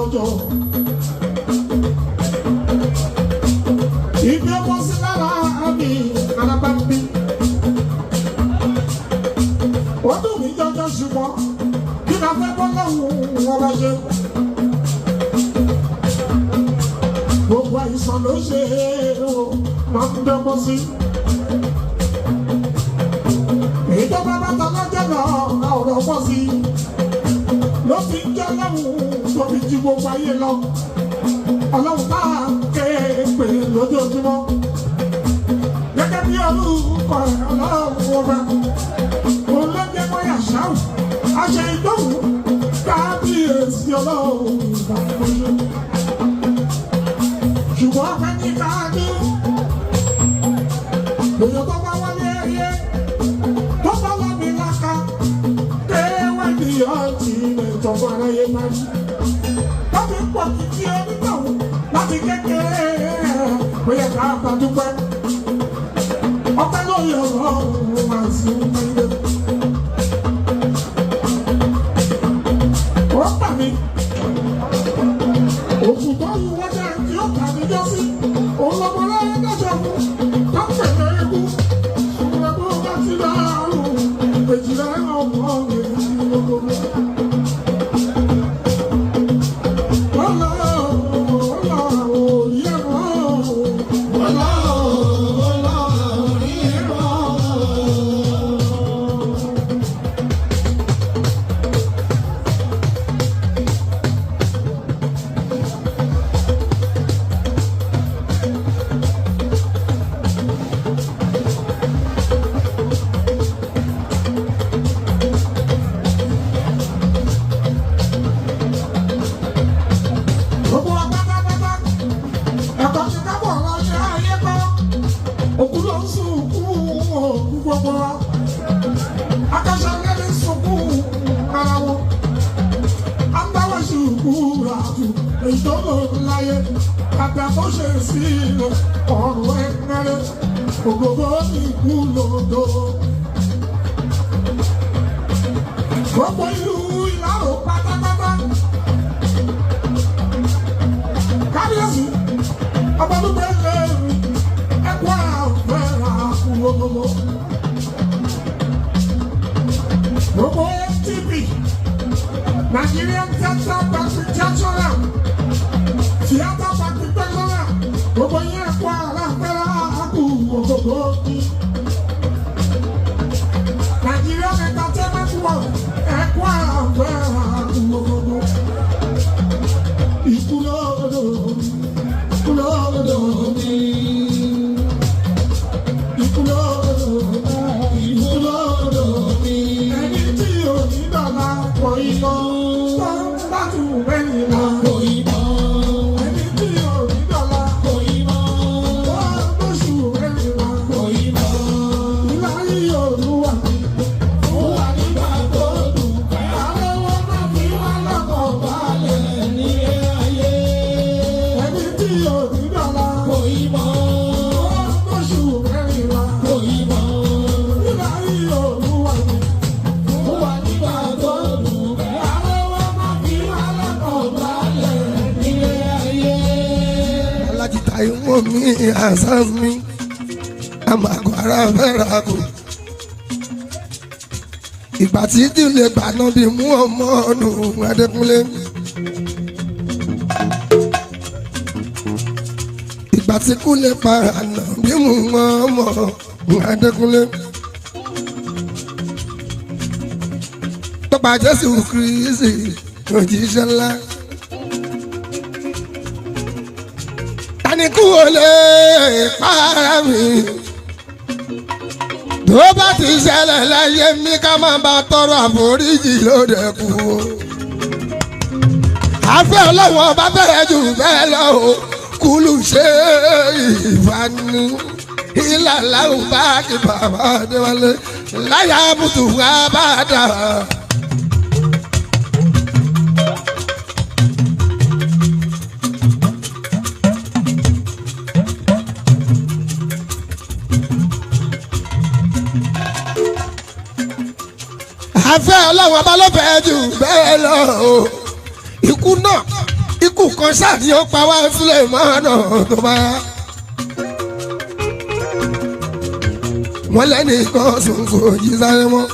ọjọ́. Ìgbé ọmọ sí lára àmì alábàbí. Wọ́n dùn mí jọjọ ṣùgbọ́n kí n afẹ́ bọ́ lọ́hùn-ún wọn bá ṣe. Gbogbo àìsàn ló ṣe é o, máa ń dọ́gbọ́n sí. Èyí tó bá bàtà lọ́jọ́ náà ọ̀rọ̀ pọ̀ sí. Ló fi ń jẹ́ lọ́hùn-ún tó fi ju gbogbo ayé lọ. Ọlọ́run bá kéèpè lójoojúmọ́. Gẹ́gẹ́ bí orúkọ ẹ̀ ọlọ́run ọba. Òun ló jẹ́ bóyá ṣáù. Àṣẹ ìdóhùn kábíyèsí ọlọ́run ìbàdàn. Ṣùgbọ́n ọ̀pẹ ní káàdì. Èèyàn tó bá wọlé ẹyẹ. Tó bá wà mí láka. Kéwàá ní ọtí ilẹ̀ ìtọ́jú aráyé máa ń. Wọ́n fi pọ̀ kìkì onítọ̀hún láti kékeré. Bóyá ká bá dúpẹ́. Ọpẹ́ ló yẹ ọ̀rọ̀ máa sí ilé. Ó pa mí. Òkú tó yí wọ́n jẹ́ kí ó kà mí jọ sí. Òun lọ́mọ lọ́wọ́ dájọ́ fún. Tó pẹ̀lú ewu. Ṣùgbọ́n tó bá ti lọ àrùn. Èjìlá ọmọ rẹ̀ ní gbogbo. Ogogo ikú lòdò. Gbogbo ìlú Ìlárò pátápátá. Kábíyèsí, ọbọ̀dúgbẹ́ lẹ́rù, ẹ̀kọ́ àfẹ́ra fún ogogo. Gbogbo FTP, Nigerian Theatre Factory National, Theatre Factory National, gbogbo yẹn ẹ̀kọ́ àfẹ́ra. Ogogo Nigeria Entertainment World ẹ̀kọ́ àfẹ́ra ogogo. Ìkúlódò kúlódò mi. Ìkúlódò mi. Ẹni tí ò ní dọ̀la kò ìmọ̀ tó ń bá tù mẹ́rin lọ. Kò ìmọ̀. Ẹni tí ò ní dọ̀la kò ìmọ̀ tó ń bóṣù mẹ́rin lọ. Kò ìmọ̀. Ìlàrí Olúwa mi. Fún wa nígbà tó dùn. Àwọn wọn máa fi wá lọ́kọ̀ balẹ̀ ní ayé. Ẹni tí ò ní dọ̀la kò ìmọ̀ tó ń bóṣù mẹ́rin lọ. Kò ìmọ̀. Ìlàrí Olúwa mi. Fún wa nígbà tó dùn. Àwọn wọn máa fi wá lọ́kọ̀ balẹ̀ ní ayé. Alájí Taiwo mi Hassan mi àmàgò ara fẹ́ra kù. Ìgbà tí ìdílé gbaná bí mú ọmọ ọdún Adékúnlé. Ìgbà tí kúlé para nà bí mú ọmọ Adékúnlé. Tọ́pa Jésù Kristi òjíṣẹ́ ńlá. Tani kú olè para mi. Tó bá ti ṣẹlẹ̀ láyé mi ká má bá tọrọ àforíjì lóde kú. Àfẹ́ Ọlọ́run ọba bẹ̀rẹ̀ jù bẹ́ẹ̀ lọ o. Kúlù ṣe ìfani. Ìlàlá ò bá kí bàbá Adéwálé. Láyà bùtù wá bá dà. Àfẹ́ Ọlọ́run ọba ló fẹ́ jù bẹ́ẹ̀ lọ o. Ikú náà ikú kan ṣáà ni ó pa wá sílẹ̀ mọ́nà tó bá. wọ́n lẹ́ni kan sùn kò jí sáré mọ́.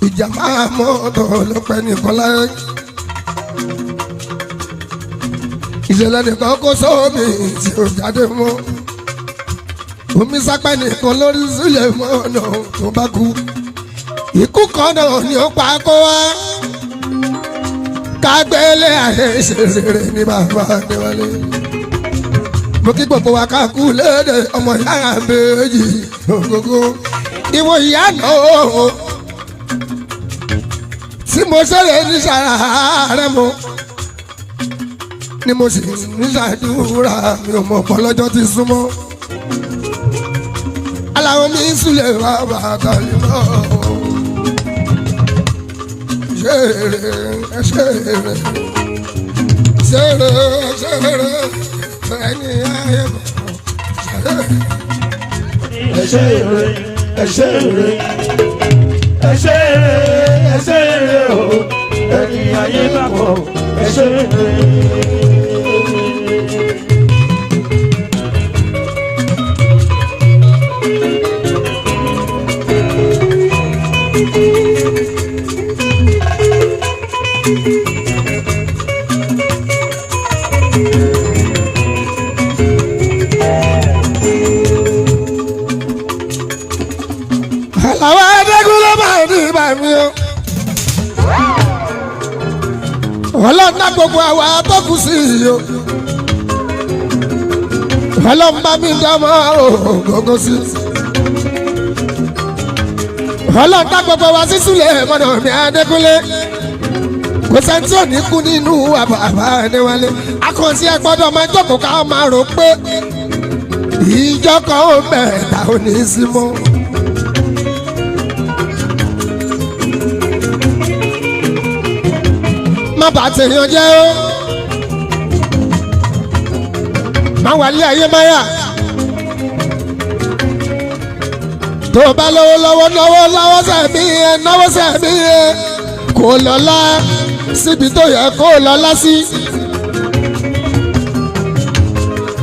ìjàmbá mọ́tò ló pẹ́ nìkan láyé. ìṣẹ̀lẹ̀ nìkan kó sómi tí ó jáde mọ́. omi sápẹ́ nìkan lórí sílẹ̀ mọ́nà tó bá kú. ikú kan náà ni ó pa kó wá. kágbélé ayé ìṣeré ní bàbá Adéwálé. mo kí gbogbo wa ká kú léde ọmọ ìyá méjì ògógó. ìwọ ìyá náà tí mo ṣẹlẹ̀ ní sàárẹ̀ mo ni mo sì ní ṣàdúrà mi ò mọ̀ pọ̀ lọ́jọ́ ti súnmọ́. aláwọ̀ mi súlẹ̀ wá bàtà lọ. ṣeré ṣeré ṣeré ṣeré ẹni ayé bọ̀. ṣeré ṣeré ṣeré o ẹni ayé bá bọ̀ ṣeré. àwọn ẹ̀ẹ́dẹ́gún ló máa ní ibà mi o. ọlọ́run náà gbogbo àwa tó kù sí i o. ọlọ́run bá mi dámọ́ ògógó sí i. ọlọ́run náà gbogbo wa sí Súlẹ̀ mọ́nà mi Adékúnlé. kò sẹ́ni tí ò ní kú nínú bàbá Adéwálé. akọ̀ǹsí ẹ gbọ́dọ̀ máa jókòó ká máa rò pé ìjọ kan ó bẹ̀rẹ̀ ta ò ní í sí mọ́. má bàa tèèyàn jẹ́ ó má wà lé ayé máyà tó o bá lówó lọ́wọ́ náwó sẹ́mi ẹ náwó sẹ́mi ẹ kò lọ́lá síbi tó yẹ kó lọ́lá sí.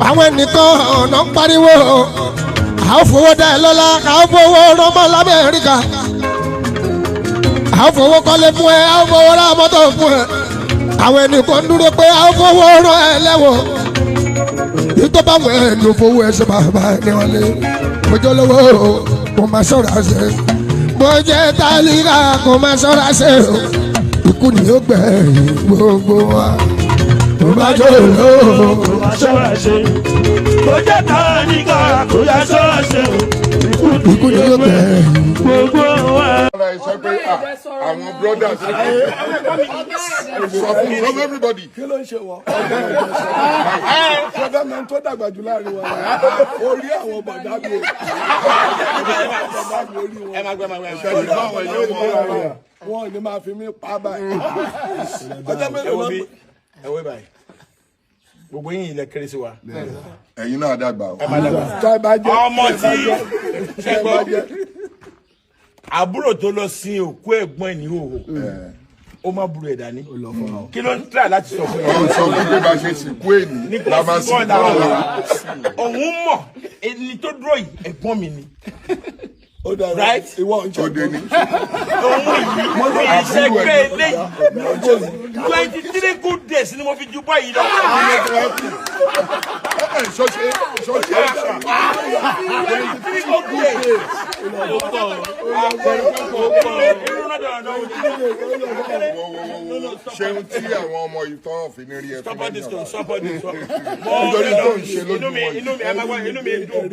àwọn ẹnìkan ọ̀nà ń pariwo àwọn fowó dá ẹ lọ́lá àwọn fowó rọ́mọ́ l'Amẹ́ríkà àwọn fowó kọ́lé fún ẹ àwọn fowó ra mọ́tò fún ẹ. àwọn ẹnìkan dúró pé àwọn fowó rán ẹ lẹ́wọ̀n. ìtọ́ bá wọn ẹnu fowó ẹ ṣe bàbá Adéwálé. mo jẹ́ olówó kò máa ṣọ́ra ṣe. mo jẹ́ tálíkà kò máa ṣọ́ra ṣe. ikú ni ó gbẹ̀yìn gbogbo wa. mo bá jẹ́ olówó kò máa ṣọ́ra ṣe. mo jẹ́ tálíkà kò máa ṣọ́ra ṣe. ikú ni ó gbẹ̀yìn gbogbo wa. sọ pé àwọn brothers sọ fún everybody. kí ló ń ṣe wọ́n. ṣọfẹ́ mẹ́rin tó dàgbà jù láàrin wa orí àwọn bọ̀dá mi wọn ò ní máa fi mí pa báyìí. ọjọ́ mélòó lọ. ẹ wé báyìí gbogbo yín ilẹ̀ kéré sí wa. ẹ̀yin náà dàgbà o. ẹ má dàgbà. tọ́ ẹ bá jẹ́ ọmọ tí ṣe gbọ́ àbúrò tó lọ sin òkú ẹ̀gbọ́n ẹ̀ ní òhò ó má burú ẹ̀ dání kí ló ń tà láti sọ fún yẹn. wọ́n sọ fún pé bá ṣe sìnkú èní la máa sìnkú ọ̀la. òun mọ̀ ẹni tó dúró yìí ẹ̀gbọ́n mi ni. ó dára right ìwọ ń ṣe òde ni. òun yìí mo fi iṣẹ́ gbé eléyìí 23 good days ni mo fi ju báyìí lọ. ṣọ́ṣe ṣọ́ṣe ṣá. 23 good days. ṣeun tí àwọn ọmọ yìí tán fi ní rí ẹ fún Somebody ẹ̀yìn stop, somebody stop. nítorí tó ń ṣe lójú wọn yìí. inú mi dùn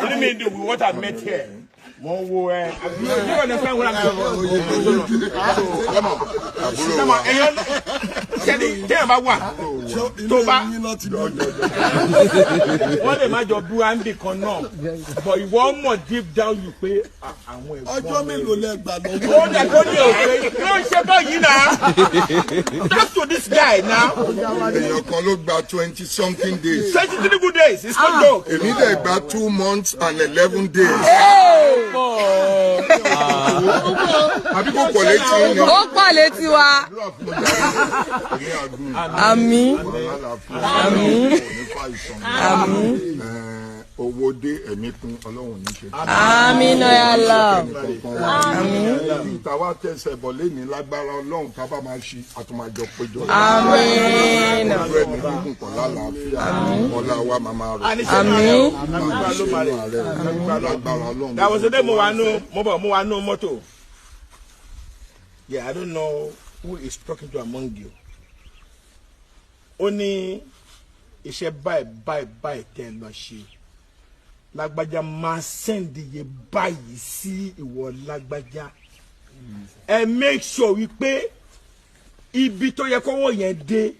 inú mi dùn with what I met here. Mo wo ẹ. You understand what I'm saying? Come on, ẹyọ ṣẹ́ni tẹ́yàn bá wà tó bá wọ́n lè má jọ bí wá ń bì kan náà but ìwọ mọ̀ deep down you pé àwọn ẹ̀gbọ́n mi. ọjọ́ mélòó lẹ gbà lọ́wọ́. ó dẹ̀ tó ní òfé ló ń ṣe báyìí náà. Talk to this guy now. èèyàn kan ló gba 20 something days. 23 good days it's not joke. èmi dẹ̀ gba 2 months and 11 days. àbí kò pọ̀ létí ni. Ó pọ̀ létí wa. Àmín. Àmín. Owó dé ẹ̀mí kún Ọlọ́run ní ṣe. Àmín ya Allah. Àmín. Ìtawà tẹsẹ̀ bọ̀ lẹ́ni lágbára Ọlọ́run tá a bá máa ṣe àtúmọ̀jọ péjọ. Àmín. Ọ̀rẹ́ mi gúngùn kan lálàáfíà. Ọlá wa máa máa rọ̀. Àmín. Lágbára Ọlọ́run. That was the day mo wà nù mọ́tò. Yeah, I don't know who is talking to among you. Ó ní iṣẹ́ báyìí tẹ́ lọ ṣe. Lágbájá máa sẹ́ndì yẹ báyìí sí ìwọ lágbájá. Ẹ make sure wípé ibi tó yẹ kọ́wọ́ yẹn dé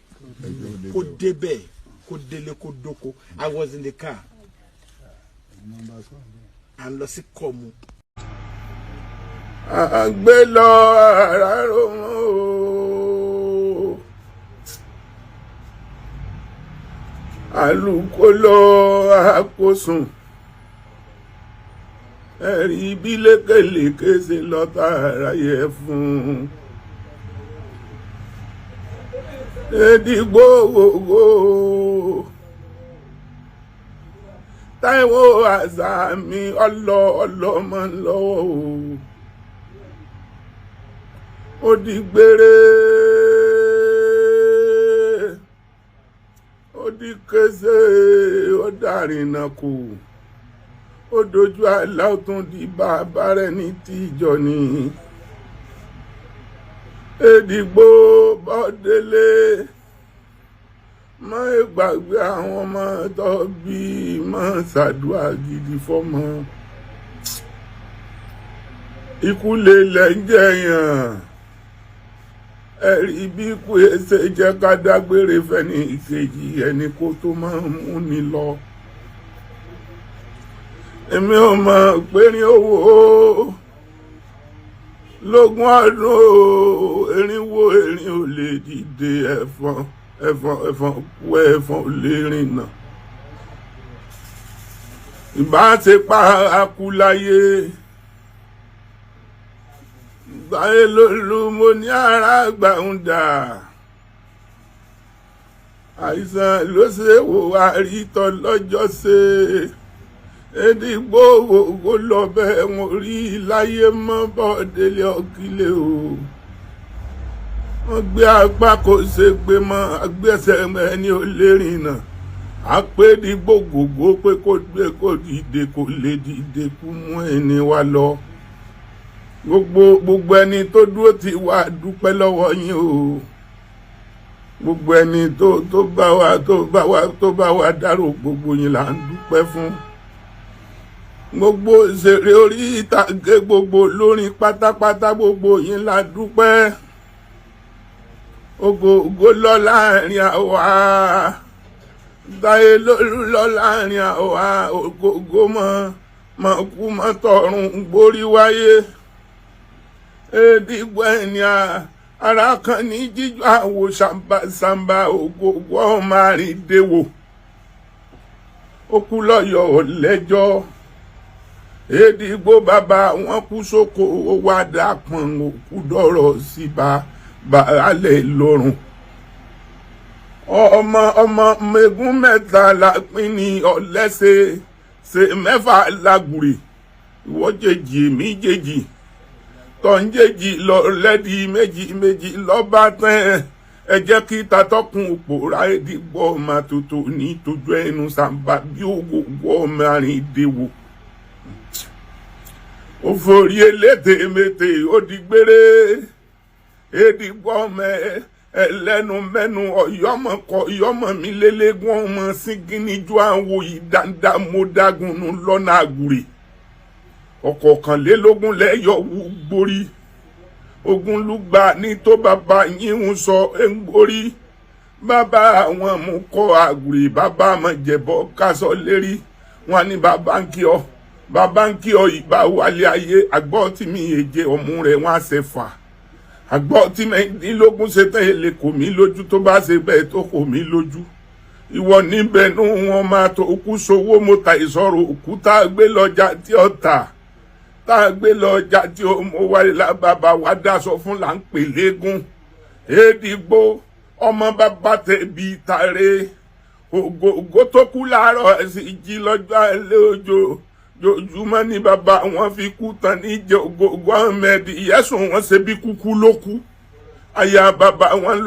kó débẹ̀ kó délé kó dóko. I was in the car. À ń lọ sí Kọ́mú. Àgbẹ̀ lọ ara rò mọ́ o. Àlùkò lọ àkósùn. Ẹ̀rí bí lékèlékè ṣe lọ́tà àráyé fún. Èdìgbò ògógó. Taiwo Hassan mi ọlọ́mọ lọ́wọ́ o. Ó di gbére. Ó di kése. Ó dàrínà kù. Ó dojú àlá ó tún di bàbá rẹ̀ ní tìjọ ni. Èdìgbò bọ́délé. Má gbàgbé àwọn ọmọ tó bí má ṣàdúrà gidi fọ́mọ. Ikú lè lẹ́jẹ̀ yàn. Ẹ̀rí bí ikú ẹsẹ̀ jẹ́ ká dágbére fẹ́ni ìkejì ẹni kó tó máa ń mú ni lọ. Èmi ò mọ̀ pé ní owó lógún ọdún erinwó erin ò lè dìde ẹ̀fọn kú ẹ̀fọn ò lè rìnà. Ìbá ti pa akúláyé. Gbáyé lólu mo ní ara gbà ń dà. Àìsàn ló ṣe wò àrítọ́ lọ́jọ́ ṣe. Èdìgbò ògógó lọ bẹ́ẹ̀ wọ́n rí láyé mọ́ bọ́ọ̀délé ọ̀kílẹ̀ o. Wọ́n gbé apá kò ṣe gbé mọ́ agbẹ́sẹ̀ ẹni ò lè rìnà. Àpédìgbò ògógó pé kó gbé kó dìde kó lè dìde kú mú ẹni wá lọ. Gbogbo ẹni tó dúró ti wá dúpẹ́ lọ́wọ́ yín o. Gbogbo ẹni tó bá wa dárò gbogbo yín là ń dúpẹ́ fún. Gbogbo òṣèré orí ìtàgé gbogbo lórin pátápátá gbogbo yín la dúpẹ́. Ògógó lọ láàrin àwa. Táyé lọ láàrin àwa. Ògógó mọ̀ kú mọ́ tọ̀run gborí wáyé. Èdìgbò ẹni ara kan ní jíjọ àwò sàmbà ògógó ọmọ àríndéwò. Ó kú lọ́yọ̀ọ́ lẹ́jọ́. Èdìgbò bàbá wọn kú sóko ó wá dápọn òkú dọ̀rọ̀ sí baálẹ̀ lọ́rùn. Ọmọ mẹ́gún mẹ́ta la pín ní ọ̀lẹ́sẹ̀ ṣe mẹ́fà lágùrè. Ìwọ jèjì èmi jèjì. Tọ́njèjì lọ lẹ́dí méjì lọ́ba tán. Ẹ jẹ́ kí tatọ́kùn òpòrá Èdìgbò ọmọ tòtò ní tójú ẹnu sàmbà bí ògógó ọmọ àríndéwò. Ó forí eléte mete ó di gbére. Èdìgbò ọmọ ẹlẹ́nu mẹ́nu ọ̀yọ́mọ̀ mi lélẹ́gùn ọmọ sígínníjú àwọ̀ ìdáńdá mo dágunnu lọ́nà àgùrè. Ọ̀kọ̀ọ̀kànlélógún lẹ́yọ̀ wú gborí. Ogun lúgbà ní tó bàbá yín sọ ń gborí. Bàbá àwọn mú kọ́ àgùrè bàbá àmọ̀ jẹ̀bọ́ kásọ lérí. Wọ́n ní bàbá ń kí ọ. Bàbá ń kí ọ ìgbà wálé ayé àgbọ̀ tí mi èjè ọ̀mú rẹ̀ wọ́n á ṣe fà. Àgbọ̀ tí mẹ́rìndínlógún ṣe tán èlé kò mí lójú tó bá ṣe bẹ́ẹ̀ tó kò mí lójú. Ìwọ níbẹ̀ nú wọn máa tó kú sowó mo ta ìsọ̀rọ̀ òkúta gbé lọ́jà tí ó tà. tá a gbé lọ ọjà tí ó mú wáyé lábàbà wá dáṣọ fún là ń pè légún èdìgbò ọmọ bàbá tẹ̀bi tàrẹ ògógó tó kú láàárọ̀ ẹ̀sìn jí lọ́jọ́ alẹ́ ojoojúmọ́ ní bàbá wọn fi kú tán níjẹ́ ògógó ahmed ìyẹ́sùn wọn ṣe bí kúkú ló kú àyà bàbá wọn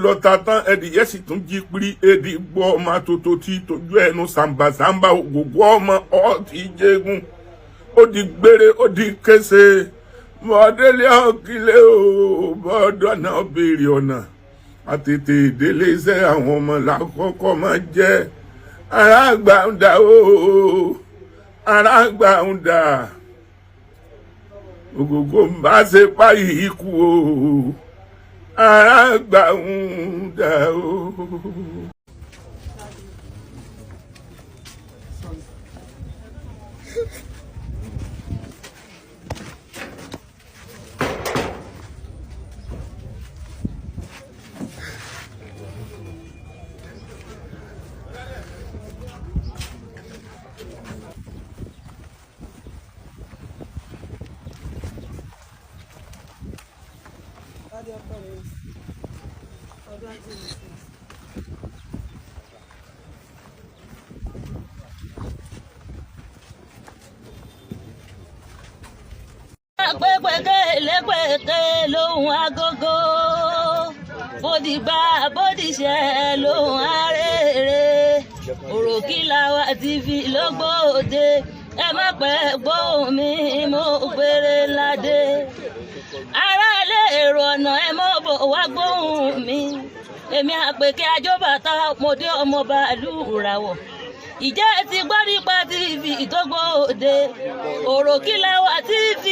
lọ ta tán ẹdìyẹ sì tún jí pírí èdìgbò ọmọ àtòtò tí tójú ẹnu sàǹbàsàǹbà ògógó ọmọ ọtí jẹgùn ó di gbére ó di kése mọ̀ọ́délé ọ̀kílẹ̀ o bọ́ọ̀dọ̀ náà béèrè ọ̀nà àtètè ìdílé iṣẹ́ àwọn ọmọ làkọ́kọ́ máa jẹ́ aráàgbà ń dà o aráàgbà ń dà ògógó ń bá ṣe páyì ikú o aráàgbà ń dà o. Pẹ́pẹ́kẹ́ lóhùn agogo bódìgbà bódìṣẹ́ lóhùn arére òròkìlà wa TV lọ́gbọ́dé ẹ má pẹ́ gbóhùn mi mo gbére ládé aráalé èrò ọ̀nà ẹ mọ́ bọ̀ wá gbóhùn mi èmi àpèkẹ́ àjọbàtà mọdé ọmọ bàálù ràwọ̀ ìjẹ́ ti gbọ́ nípa TV tó gbòde òròkìlà wa TV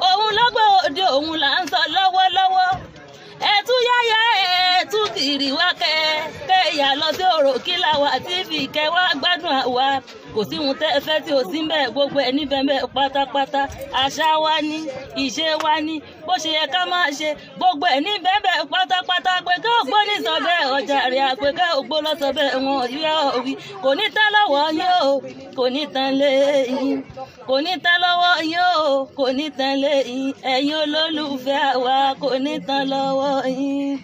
òun lọ́gbòde òun là ń sọ lọ́wọ́lọ́wọ́ ẹ̀tú yáyá ẹ̀tú kiri wá kẹ́ẹ̀yà lọ sí òròkìlà wa TV kẹwà gbádùn àwa kò sí ohun tẹ́ fẹ́ tí ò sí mbẹ́ gbogbo ẹ̀ níbẹ̀ mbẹ́ pátápátá àṣà wa ní ìṣe wa ní bó ṣe yẹ ká máa ṣe gbogbo ẹ̀ níbẹ̀ mbẹ́ pátápátá àpèkẹ́ ògbó ní sọ bẹ́ẹ̀ ọjà rẹ̀ àpèkẹ́ ògbó lọ sọ bẹ́ẹ̀ wọn yọ òwì kò ní tẹ́ lọ́wọ́ yín o kò ní tán lé yín kò ní tán lọ́wọ́ yín o kò ní tán lé yín ẹ̀yin olólùfẹ́ àwa kò ní tán lọ́wọ́ yín.